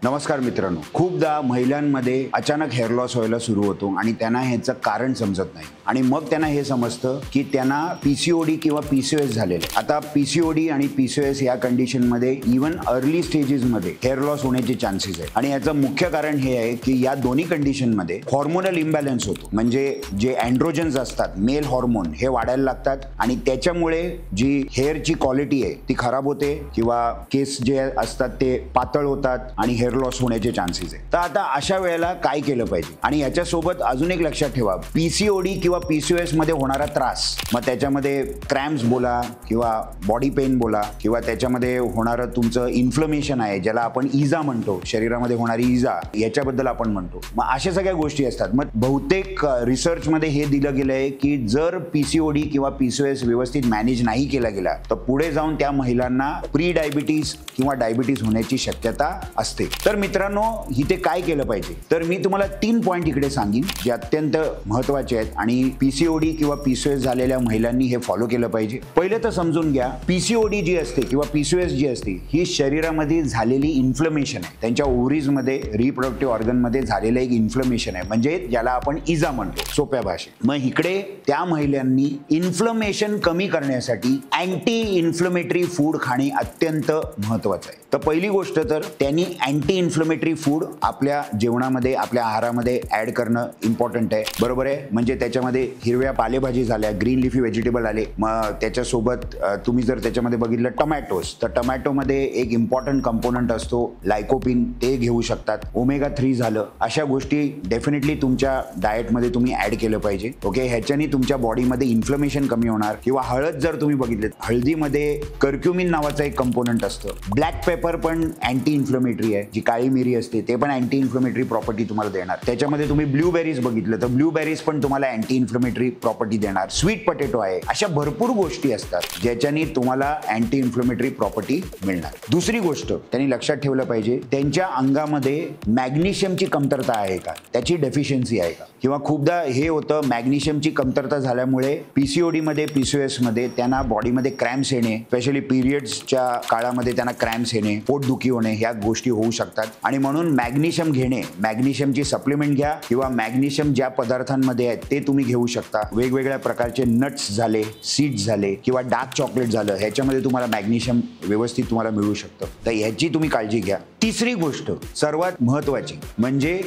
नमस्कार मित्रांनो, खूपदा महिलांमध्ये अचानक हेअर लॉस व्हायला सुरू होतो आणि त्यांना ह्याचं कारण समजत नाही आणि मग त्यांना हे समजतं की त्यांना पीसीओडी किंवा पीसीओएस झालेलं आहे। आता पीसीओडी आणि पीसीओएस या कंडिशनमध्ये इव्हन अर्ली स्टेजेसमध्ये हेअर लॉस होण्याचे चान्सेस आहे आणि याचं मुख्य कारण हे आहे की या दोन्ही कंडिशनमध्ये हॉर्मोनल इम्बॅलन्स होतो। म्हणजे जे अँड्रोजन्स असतात, मेल हॉर्मोन, हे वाढायला लागतात आणि त्याच्यामुळे जी हेअरची क्वालिटी आहे ती खराब होते किंवा केस जे असतात ते पातळ होतात आणि हेअर लॉस होण्याचे चान्सेस आहे। तर आता अशा वेळेला काय केलं पाहिजे आणि याच्यासोबत अजून एक लक्षात ठेवा, पीसीओडी किंवा पीसीओएस मध्ये होणारा त्रास, मग त्याच्यामध्ये क्रॅम्प्स बोला किंवा बॉडी पेन बोला किंवा त्याच्यामध्ये होणारं तुमचं इन्फ्लमेशन आहे ज्याला आपण इजा म्हणतो, शरीरामध्ये होणारी इजा, याच्याबद्दल आपण म्हणतो। मग अशा सगळ्या गोष्टी असतात। मग बहुतेक रिसर्च मध्ये हे दिलं गेलं आहे की जर पीसीओडी किंवा पीसीओएस व्यवस्थित मॅनेज नाही केला गेला तर पुढे जाऊन त्या महिलांना प्री डायबिटीज किंवा डायबिटीज होण्याची शक्यता असते। तर मित्रांनो, इथे काय केलं पाहिजे, तर मी तुम्हाला 3 पॉइंट इकडे सांगेन जे अत्यंत महत्त्वाचे आहेत आणि पीसीओडी किंवा पीसीओएस झालेल्या महिलांनी हे फॉलो केलं पाहिजे। पहिले तर समजून घ्या, पीसीओडी जी असते किंवा पीसीओएस जी असते ही शरीरामध्ये झालेली इन्फ्लमेशन आहे, त्यांच्या ओव्हरीज मध्ये, रिप्रोडक्टिव्ह ऑर्गन मध्ये झालेलं एक इन्फ्लमेशन आहे, म्हणजे ज्याला आपण इजा म्हणतो सोप्या भाषेत। मग इकडे त्या महिलांनी इन्फ्लमेशन कमी करण्यासाठी अँटी इन्फ्लमेटरी फूड खाणे अत्यंत महत्त्वाचं आहे। तर पहिली गोष्ट तर त्यांनी अँटी इन्फ्लमेटरी फूड आपल्या जेवणामध्ये, आपल्या आहारामध्ये ऍड करणं इम्पॉर्टंट आहे, बरोबर आहे। म्हणजे त्याच्यामध्ये हिरव्या पालेभाजी झाल्या, ग्रीन लिफी व्हेजिटेबल आले, मग त्याच्यासोबत तुम्ही जर त्याच्यामध्ये बघितलं टोमॅटोज, तर टोमॅटोमध्ये एक इम्पॉर्टंट कंपोनंट असतो लायकोपिन, ते घेऊ शकतात। ओमेगा 3 झालं, अशा गोष्टी डेफिनेटली तुमच्या डाएटमध्ये तुम्ही ऍड केलं पाहिजे। ओके, ह्याच्याने तुमच्या बॉडीमध्ये इन्फ्लमेशन कमी होणार। किंवा हळद जर तुम्ही बघितलं, हळदीमध्ये कर्क्युमिन नावाचं एक कंपोनंट असतं। ब्लॅक पेपर पण अँटी इन्फ्लमेटरी आहे, जी काळी मिरी असते ते पण अँटी इन्फ्लमेटरी प्रॉपर्टी तुम्हाला देणार। त्याच्यामध्ये तुम्ही ब्लूबेरीज बघितलं तर ब्लूबेरीज पण तुम्हाला अँटी इन्फ्लमेटरी प्रॉपर्टी देणार। स्वीट पोटॅटो आहे, अशा भरपूर गोष्टी असतात ज्याच्याने तुम्हाला अँटी इन्फ्लमेटरी प्रॉपर्टी मिळणार। दुसरी गोष्ट त्यांनी लक्षात ठेवलं पाहिजे, त्यांच्या अंगामध्ये मॅग्नेशियमची कमतरता आहे का, त्याची डेफिशियन्सी आहे का। किंवा खूपदा हे होतं, मॅग्नेशियमची कमतरता झाल्यामुळे पीसीओडी मध्ये, पीसीओएस मध्ये त्यांना बॉडीमध्ये क्रॅम्प्स येणे, स्पेशली पिरियड्सच्या काळामध्ये त्यांना क्रॅम्प्स येणे, पोटदुखी होणे, ह्या गोष्टी होऊ शकतात। आणि म्हणून मॅग्नेशियम घेणे, मॅग्नेशियमची सप्लिमेंट घ्या किंवा मॅग्नेशियम ज्या पदार्थांमध्ये आहेत ते तुम्ही घेऊ शकता। वेगवेगळ्या प्रकारचे नट्स झाले, सीड्स झाले किंवा डार्क चॉकलेट झालं, ह्याच्यामध्ये तुम्हाला मॅग्नेशियम व्यवस्थित तुम्हाला मिळू शकतं, तर ह्याची तुम्ही काळजी घ्या। तिसरी गोष्ट सर्वात महत्त्वाची म्हणजे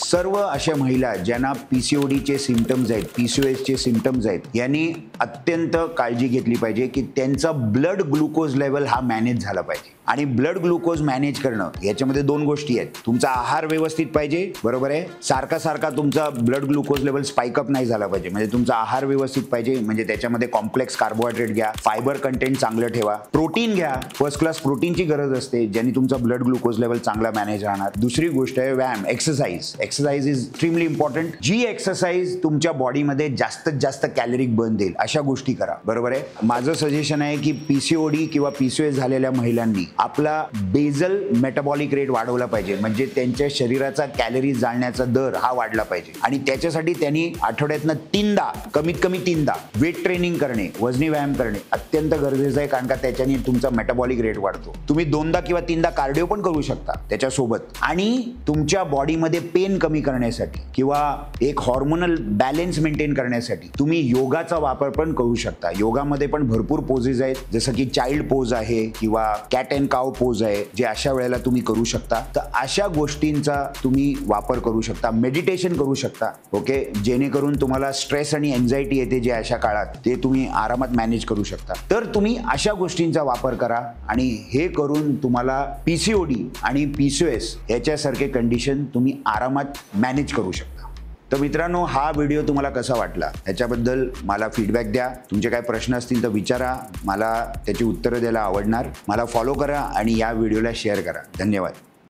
सर्व अशा महिला ज्यांना पीसीओडीचे सिम्पटम्स आहेत, पीसीओएसचे सिम्पटम्स आहेत, यांनी अत्यंत काळजी घेतली पाहिजे की त्यांचा ब्लड ग्लुकोज लेवल हा मॅनेज झाला पाहिजे। आणि ब्लड ग्लुकोज मॅनेज करणं याच्यामध्ये 2 गोष्टी आहेत, तुमचा आहार व्यवस्थित पाहिजे, बरोबर आहे, सारखा सारखा तुमचा ब्लड ग्लुकोज लेवल स्पाइकअप नाही झाला पाहिजे, म्हणजे तुमचा आहार व्यवस्थित पाहिजे, म्हणजे त्याच्यामध्ये कॉम्प्लेक्स कार्बोहायड्रेट घ्या, फायबर कंटेंट चांगलं ठेवा, प्रोटीन घ्या, फर्स्ट क्लास प्रोटीनची गरज असते ज्याने तुमचा ब्लड ग्लुकोज लेवल चांगला मॅनेज राहणार। दुसरी गोष्ट आहे व्यायाम, एक्सरसाइज इज एक्स्ट्रीमली इम्पॉर्टंट। जी एक्सरसाइज तुमच्या बॉडीमध्ये जास्तीत जास्त कॅलरी बर्न देईल अशा गोष्टी करा, बरोबर आहे। माझं सजेशन आहे की पीसीओडी किंवा पीसीओएस झालेल्या महिलांनी आपला बेझल मेटाबॉलिक रेट वाढवला पाहिजे, म्हणजे त्यांच्या शरीराचा कॅलरीज जाळण्याचा दर हा वाढला पाहिजे आणि त्याच्यासाठी त्यांनी आठवड्यातनं 3दा, कमीत कमी 3दा वेट ट्रेनिंग करणे, वजनी व्यायाम करणे अत्यंत गरजेचं आहे, कारण का त्याच्याने तुमचा मेटाबॉलिक रेट वाढतो। तुम्ही 2दा किंवा 3दा कार्डिओ पण करू शकता त्याच्यासोबत। आणि तुमच्या बॉडीमध्ये पेन कमी करण्यासाठी किंवा एक हॉर्मोनल बॅलन्स मेंटेन करण्यासाठी तुम्ही योगाचा वापर पण करू शकता। योगामध्ये पण भरपूर पोजेस आहेत, जसं की चाइल्ड पोज आहे किंवा कॅट अँड काव पोज आहे, जे अशा वेळेला तुम्ही करू शकता। तर अशा गोष्टींचा तुम्ही वापर करू शकता, मेडिटेशन करू शकता, ओके, जेणेकरून तुम्हाला स्ट्रेस आणि एन्झायटी येते जे अशा काळात, ते तुम्ही आरामात मॅनेज करू शकता। तर तुम्ही अशा गोष्टींचा वापर करा आणि हे करून तुम्हाला पीसीओडी आणि पीसीओएस याच्यासारखे कंडिशन तुम्ही आरामात मॅनेज करू शकता। तर मित्रांनो, हा व्हिडिओ तुम्हाला कसा वाटला याच्याबद्दल मला फीडबॅक द्या। तुमचे काय प्रश्न असतील तर विचारा, मला त्याची उत्तरं द्यायला आवडणार। मला फॉलो करा आणि या व्हिडिओला शेअर करा। धन्यवाद।